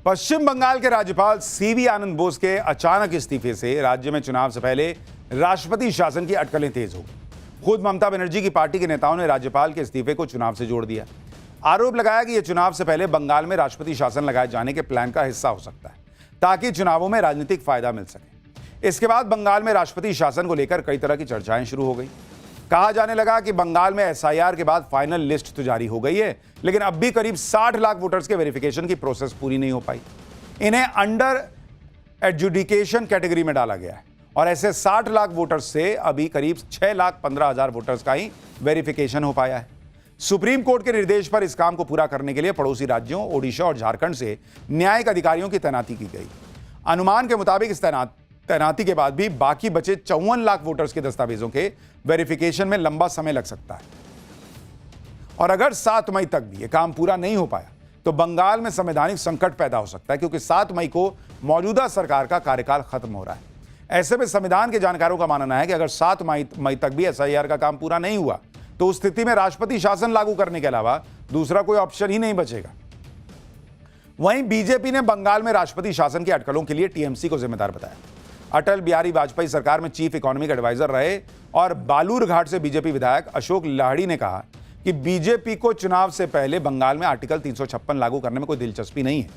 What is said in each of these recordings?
पश्चिम बंगाल के राज्यपाल सीवी आनंद बोस के अचानक इस्तीफे से राज्य में चुनाव से पहले राष्ट्रपति शासन की अटकलें तेज हो गई। खुद ममता बनर्जी की पार्टी के नेताओं ने राज्यपाल के इस्तीफे को चुनाव से जोड़ दिया। आरोप लगाया कि यह चुनाव से पहले बंगाल में राष्ट्रपति शासन लगाए जाने के प्लान का हिस्सा हो सकता है ताकि चुनावों में राजनीतिक फायदा मिल सके। इसके बाद बंगाल में राष्ट्रपति शासन को लेकर कई तरह की चर्चाएं शुरू हो गई। कहा जाने लगा कि बंगाल में एसआईआर के बाद फाइनल लिस्ट तो जारी हो गई है, लेकिन अब भी करीब 60 लाख वोटर्स के वेरिफिकेशन की प्रोसेस पूरी नहीं हो पाई। इन्हें अंडर एडजुडिकेशन कैटेगरी में डाला गया है और ऐसे 60 लाख वोटर्स से अभी करीब 6,15,000 वोटर्स का ही वेरिफिकेशन हो पाया है। सुप्रीम कोर्ट के निर्देश पर इस काम को पूरा करने के लिए पड़ोसी राज्यों ओडिशा और झारखंड से न्यायिक अधिकारियों की तैनाती की गई। अनुमान के मुताबिक इस तैनाती के बाद भी बाकी बचे 54 लाख वोटर्स के दस्तावेजों के वेरिफिकेशन में लंबा समय लग सकता है और अगर 7 मई तक भी यह काम पूरा नहीं हो पाया तो बंगाल में संवैधानिक संकट पैदा हो सकता है, क्योंकि 7 मई को मौजूदा सरकार का कार्यकाल खत्म हो रहा है। ऐसे में संविधान के जानकारों का मानना है कि अगर 7 मई तक भी एसआईआर का काम पूरा नहीं हुआ तो उस स्थिति में राष्ट्रपति शासन लागू करने के अलावा दूसरा कोई ऑप्शन ही नहीं बचेगा। वहीं बीजेपी ने बंगाल में राष्ट्रपति शासन की अटकलों के लिए टीएमसी को जिम्मेदार बताया। अटल बिहारी वाजपेयी सरकार में चीफ इकोनॉमिक एडवाइजर रहे और बालूरघाट से बीजेपी विधायक अशोक लाहिड़ी ने कहा कि बीजेपी को चुनाव से पहले बंगाल में आर्टिकल 356 लागू करने में कोई दिलचस्पी नहीं है।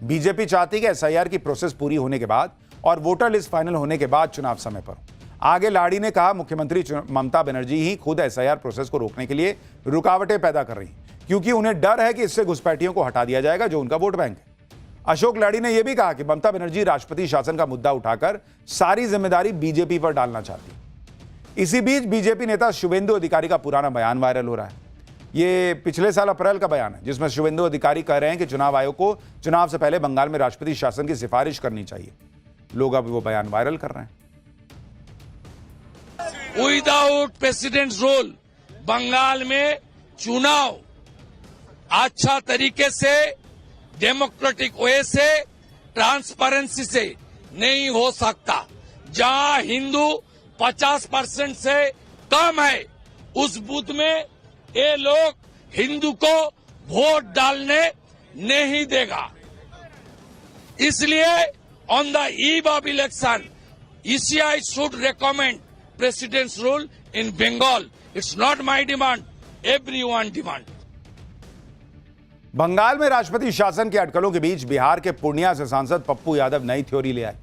बीजेपी चाहती है कि एसआईआर की प्रोसेस पूरी होने के बाद और वोटर लिस्ट फाइनल होने के बाद चुनाव समय पर हो। आगे लाहिड़ी ने कहा, मुख्यमंत्री ममता बनर्जी ही खुद एसआईआर प्रोसेस को रोकने के लिए रुकावटें पैदा कर रही हैं, क्योंकि उन्हें डर है कि इससे घुसपैठियों को हटा दिया जाएगा जो उनका वोट बैंक है। अशोक लाहिड़ी ने यह भी कहा कि ममता बनर्जी राष्ट्रपति शासन का मुद्दा उठाकर सारी जिम्मेदारी बीजेपी पर डालना चाहती है। इसी बीच बीजेपी नेता शुवेंदु अधिकारी का पुराना बयान वायरल हो रहा है। ये पिछले साल अप्रैल का बयान है जिसमें शुवेंदु अधिकारी कह रहे हैं कि चुनाव आयोग को चुनाव से पहले बंगाल में राष्ट्रपति शासन की सिफारिश करनी चाहिए। लोग अब वो बयान वायरल कर रहे हैं। विदाउट प्रेसिडेंट्स रूल बंगाल में चुनाव अच्छा तरीके से डेमोक्रेटिक वे से ट्रांसपेरेंसी से नहीं हो सकता। जहां हिंदू 50% से कम है उस बूथ में ये लोग हिंदू को वोट डालने नहीं देगा। इसलिए on the eve of election ECI should recommend president's rule in Bengal. It's not my demand, everyone demand. Bengal में राष्ट्रपति शासन के अटकलों के बीच बिहार के पूर्णिया से सांसद पप्पू यादव नई थ्योरी ले आए।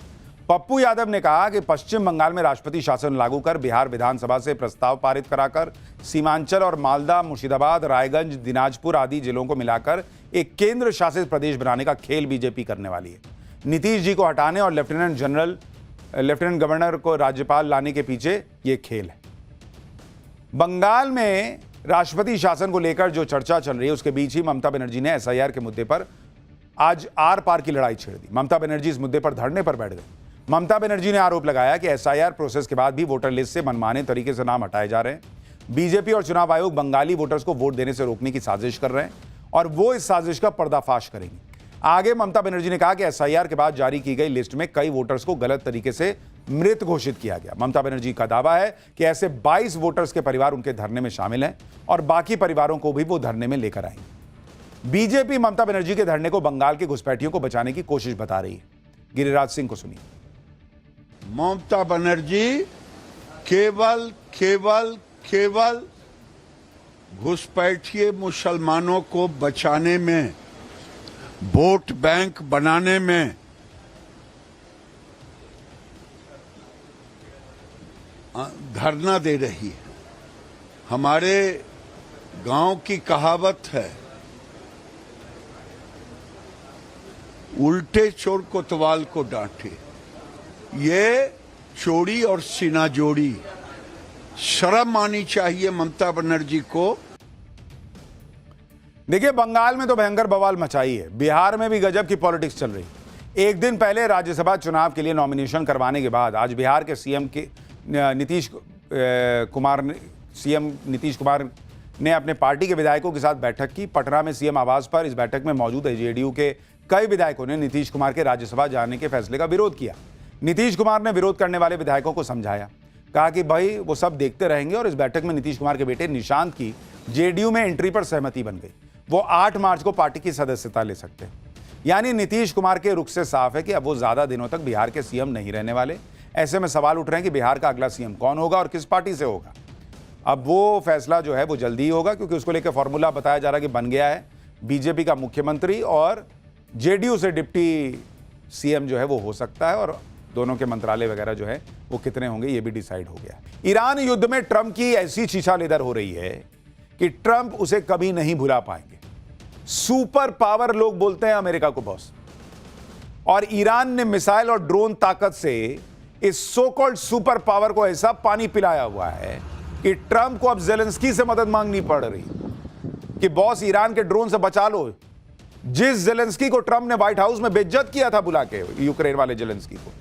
पप्पू यादव ने कहा कि पश्चिम बंगाल में राष्ट्रपति शासन लागू कर बिहार विधानसभा से प्रस्ताव पारित कराकर सीमांचल और मालदा, मुर्शिदाबाद, रायगंज, दिनाजपुर आदि जिलों को मिलाकर एक केंद्र शासित प्रदेश बनाने का खेल बीजेपी करने वाली है। नीतीश जी को हटाने और लेफ्टिनेंट गवर्नर को राज्यपाल लाने के पीछे ये खेल है। बंगाल में राष्ट्रपति शासन को लेकर जो चर्चा चल रही है उसके बीच ही ममता बनर्जी ने एसआईआर के मुद्दे पर आज आर पार की लड़ाई छेड़ दी। ममता बनर्जी इस मुद्दे पर धरने पर बैठ गई। ममता बनर्जी ने आरोप लगाया कि एसआईआर प्रोसेस के बाद भी वोटर लिस्ट से मनमाने तरीके से नाम हटाए जा रहे हैं। बीजेपी और चुनाव आयोग बंगाली वोटर्स को वोट देने से रोकने की साजिश कर रहे हैं और वो इस साजिश का पर्दाफाश करेंगे। आगे ममता बनर्जी ने कहा कि एसआईआर के बाद जारी की गई लिस्ट में कई वोटर्स को गलत तरीके से मृत घोषित किया गया। ममता बनर्जी का दावा है कि ऐसे 22 वोटर्स के परिवार उनके धरने में शामिल हैं और बाकी परिवारों को भी वो धरने में लेकर आएंगे। बीजेपी ममता बनर्जी के धरने को बंगाल के घुसपैठियों को बचाने की कोशिश बता रही है। गिरिराज सिंह को सुनिए। ममता बनर्जी केवल घुसपैठिए मुसलमानों को बचाने में, वोट बैंक बनाने में धरना दे रही है। हमारे गांव की कहावत है, उल्टे चोर कोतवाल को डांटे। ये चोरी और सीना जोड़ी, शर्म आनी चाहिए ममता बनर्जी को। देखिए, बंगाल में तो भयंकर बवाल मचाई है। बिहार में भी गजब की पॉलिटिक्स चल रही। एक दिन पहले राज्यसभा चुनाव के लिए नॉमिनेशन करवाने के बाद आज बिहार के सीएम नीतीश कुमार ने अपने पार्टी के विधायकों के साथ बैठक की। पटना में सीएम आवास पर इस बैठक में मौजूद जेडीयू के कई विधायकों ने नीतीश कुमार के राज्यसभा जाने के फैसले का विरोध किया। नीतीश कुमार ने विरोध करने वाले विधायकों को समझाया, कहा कि भाई वो सब देखते रहेंगे और इस बैठक में नीतीश कुमार के बेटे निशांत की जेडीयू में एंट्री पर सहमति बन गई। वो 8 मार्च को पार्टी की सदस्यता ले सकते हैं। यानी नीतीश कुमार के रुख से साफ है कि अब वो ज्यादा दिनों तक बिहार के सीएम नहीं रहने वाले। ऐसे में सवाल उठ रहे हैं कि बिहार का अगला सीएम कौन होगा और किस पार्टी से होगा। अब वो फैसला जो है वो जल्दी ही होगा, क्योंकि उसको लेकर फॉर्मूला बताया जा रहा है कि बन गया है। बीजेपी का मुख्यमंत्री और जेडीयू से डिप्टी सीएम जो है वो हो सकता है, और दोनों के मंत्रालय वगैरह जो है वो कितने होंगे ये भी डिसाइड हो गया। ईरान युद्ध में ट्रंप की ऐसी छीछा लेदर हो रही है कि ट्रंप उसे कभी नहीं भुला पाएंगे। सुपर पावर लोग बोलते हैं अमेरिका को बॉस, और ईरान ने मिसाइल और ड्रोन ताकत से इस सो कॉल्ड सुपर पावर को ऐसा पानी पिलाया हुआ है कि ट्रंप को अब जेलेंस्की से मदद मांगनी पड़ रही कि बॉस ईरान के ड्रोन से बचा लो। जिस जेलेंस्की को ट्रंप ने व्हाइट हाउस में बेइज्जत किया था बुला के, यूक्रेन वाले जेलेंस्की को,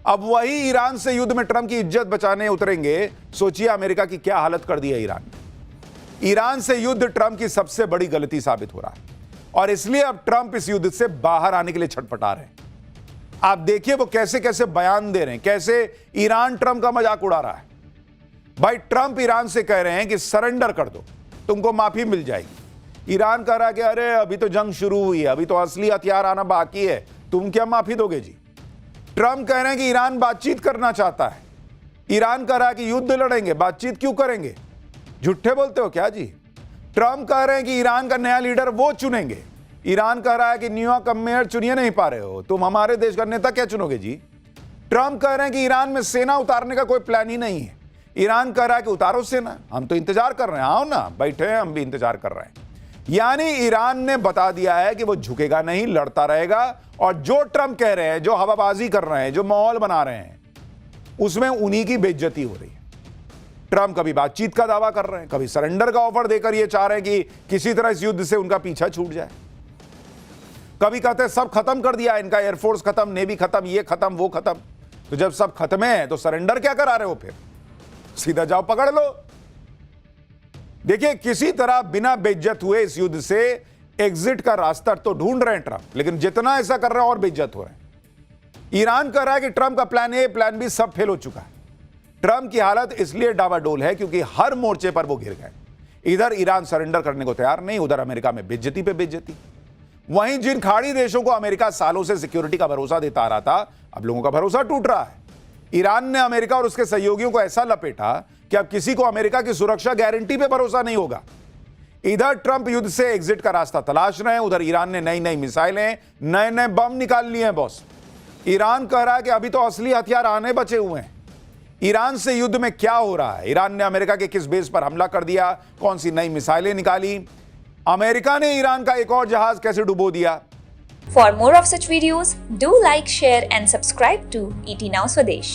अब वही ईरान से युद्ध में ट्रंप की इज्जत बचाने उतरेंगे। सोचिए अमेरिका की क्या हालत कर दी है ईरान ने। ईरान से युद्ध ट्रंप की सबसे बड़ी गलती साबित हो रहा है, और इसलिए अब ट्रंप इस युद्ध से बाहर आने के लिए छटपटा रहे हैं। आप देखिए वो कैसे कैसे बयान दे रहे हैं, कैसे ईरान ट्रंप का मजाक उड़ा रहा है। भाई ट्रंप ईरान से कह रहे हैं कि सरेंडर कर दो, तुमको माफी मिल जाएगी। ईरान कह रहा है कि अरे अभी तो जंग शुरू हुई है, अभी तो असली हथियार आना बाकी है, तुम क्या माफी दोगे जी। ट्रंप कह रहे हैं कि ईरान बातचीत करना चाहता है। ईरान कह रहा है कि युद्ध लड़ेंगे, बातचीत क्यों करेंगे, झूठे बोलते हो क्या जी। ट्रंप कह रहे हैं कि ईरान का नया लीडर वो चुनेंगे। ईरान कह रहा है कि न्यूयॉर्क का मेयर चुनिए नहीं पा रहे हो, तुम हमारे देश का नेता क्या चुनोगे जी। ट्रंप कह रहे हैं कि ईरान में सेना उतारने का कोई प्लान ही नहीं है। ईरान कह रहा है कि उतारो सेना, हम तो इंतजार कर रहे हैं, आओ ना बैठे हैं, हम भी इंतजार कर रहे हैं। यानी ईरान ने बता दिया है कि वो झुकेगा नहीं, लड़ता रहेगा। और जो ट्रंप कह रहे हैं, जो हवाबाजी कर रहे हैं, जो माहौल बना रहे हैं, उसमें उन्हीं की बेइज्जती हो रही है। ट्रंप कभी बातचीत का दावा कर रहे हैं, कभी सरेंडर का ऑफर देकर ये चाह रहे हैं कि किसी तरह इस युद्ध से उनका पीछा छूट जाए। कभी कहते हैं सब खत्म कर दिया, इनका एयरफोर्स खत्म, नेवी खत्म, ये खत्म, वो खत्म। तो जब सब खत्म है तो सरेंडर क्या करा रहे हो, फिर सीधा जाओ पकड़ लो। देखिए किसी तरह बिना बेइज्जत हुए इस युद्ध से एग्जिट का रास्ता तो ढूंढ रहे हैं ट्रंप, लेकिन जितना ऐसा कर रहे हैं और बेइज्जत हो रहे हैं। ईरान कह रहा है कि ट्रंप का प्लान ए प्लान बी सब फेल हो चुका है। ट्रंप की हालत इसलिए डावाडोल है क्योंकि हर मोर्चे पर वो गिर गए। इधर ईरान सरेंडर करने को तैयार नहीं, उधर अमेरिका में बेइज्जती पे बेइज्जती। वहीं जिन खाड़ी देशों को अमेरिका सालों से सिक्योरिटी का भरोसा देता आ रहा था, अब लोगों का भरोसा टूट रहा है। ईरान ने अमेरिका और उसके सहयोगियों को ऐसा लपेटा कि अब किसी को अमेरिका की सुरक्षा गारंटी पे भरोसा नहीं होगा। इधर ट्रंप युद्ध से एग्जिट का रास्ता तलाश रहे हैं, उधर ईरान ने नई नई मिसाइलें, नए नए बम निकाल लिए हैं बॉस। ईरान कह रहा है कि अभी तो असली हथियार आने बचे हुए हैं। ईरान से युद्ध में क्या हो रहा है, ईरान ने अमेरिका के किस बेस पर हमला कर दिया, कौन सी नई मिसाइलें निकाली, अमेरिका ने ईरान का एक और जहाज कैसे डुबो दिया। For more of such videos, do like, share and subscribe to ET Now Swadesh.